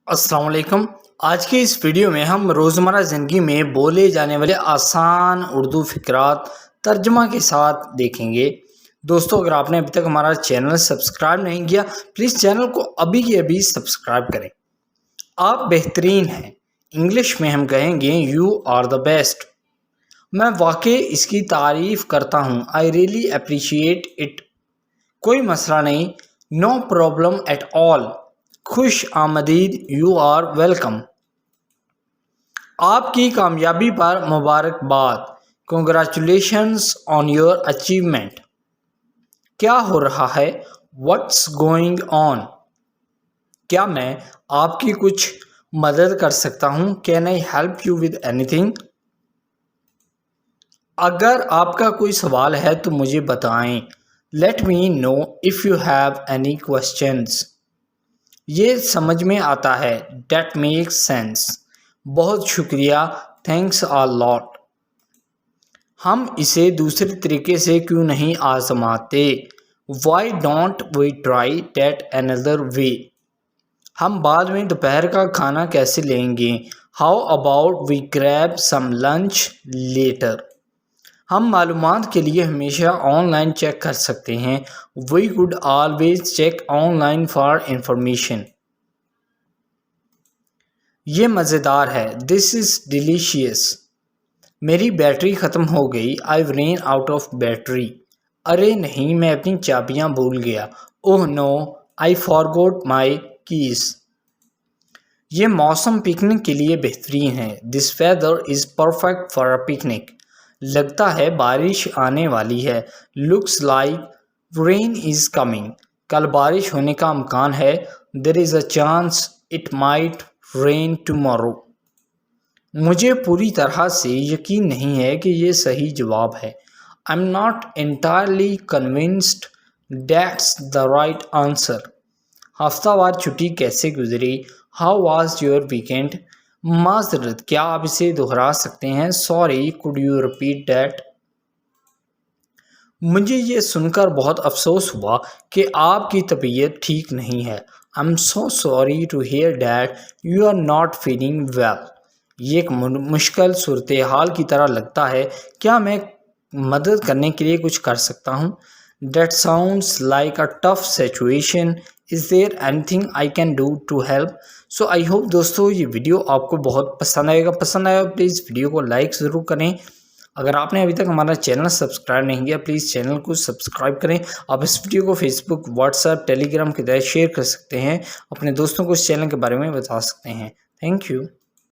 السلام علیکم۔ آج کی اس ویڈیو میں ہم روزمرہ زندگی میں بولے جانے والے آسان اردو فقرات ترجمہ کے ساتھ دیکھیں گے۔ دوستو، اگر آپ نے ابھی تک ہمارا چینل سبسکرائب نہیں کیا، پلیز چینل کو ابھی کے ابھی سبسکرائب کریں۔ آپ بہترین ہیں، انگلش میں ہم کہیں گے یو آر دا بیسٹ۔ میں واقعی اس کی تعریف کرتا ہوں، آئی ریئلی اپریشیٹ اٹ۔ کوئی مسئلہ نہیں، نو پرابلم ایٹ آل۔ خوش آمدید، یو آر ویلکم۔ آپ کی کامیابی پر مبارکباد، کنگریچولیشنز آن یور اچیومنٹ۔ کیا ہو رہا ہے، واٹس گوئنگ آن۔ کیا میں آپ کی کچھ مدد کر سکتا ہوں، can I help you with اینی تھنگ۔ اگر آپ کا کوئی سوال ہے تو مجھے بتائیں، let me know if you have any questions. یہ سمجھ میں آتا ہے، دیٹ میکس سینس۔ بہت شکریہ، تھینکس آ لاٹ۔ ہم اسے دوسرے طریقے سے کیوں نہیں آزماتے، why don't we try that another way. ہم بعد میں دوپہر کا کھانا کیسے لیں گے، how about we grab some lunch later. ہم معلومات کے لیے ہمیشہ آن لائن چیک کر سکتے ہیں، we could always check online for information. یہ مزیدار ہے، دس از ڈیلیشیس۔ میری بیٹری ختم ہو گئی، آئی رین آؤٹ آف بیٹری۔ ارے نہیں، میں اپنی چابیاں بھول گیا، اوہ نو آئی فارگوٹ مائی کیز۔ یہ موسم پکنک کے لیے بہترین ہے، this weather is perfect for a picnic. لگتا ہے بارش آنے والی ہے، looks like rain is coming. کل بارش ہونے کا امکان ہے، there is a chance it might rain tomorrow. مجھے پوری طرح سے یقین نہیں ہے کہ یہ صحیح جواب ہے، I'm not entirely convinced that's the right answer۔ ہفتہ وار چھٹی کیسے گزری، how was your weekend۔ معذرت، کیا آپ اسے دہرا سکتے ہیں، sorry could you repeat that۔ مجھے یہ سن کر بہت افسوس ہوا کہ آپ کی طبیعت ٹھیک نہیں ہے، I'm so sorry to hear that you are not feeling well۔ یہ ایک مشکل صورتحال کی طرح لگتا ہے، کیا میں مدد کرنے کے لیے کچھ کر سکتا ہوں۔ That sounds like a tough situation۔ Is there anything I can do to help؟ So I hope دوستو یہ ویڈیو آپ کو بہت پسند آئے گا۔ پسند آیا پلیز ویڈیو کو لائک ضرور کریں۔ اگر آپ نے ابھی تک ہمارا چینل سبسکرائب نہیں کیا، پلیز چینل کو سبسکرائب کریں۔ آپ اس ویڈیو کو فیس بک، واٹس ایپ، ٹیلی گرام کے ذریعے شیئر کر سکتے ہیں، اپنے دوستوں کو اس چینل کے بارے میں بتا سکتے ہیں۔ Thank you.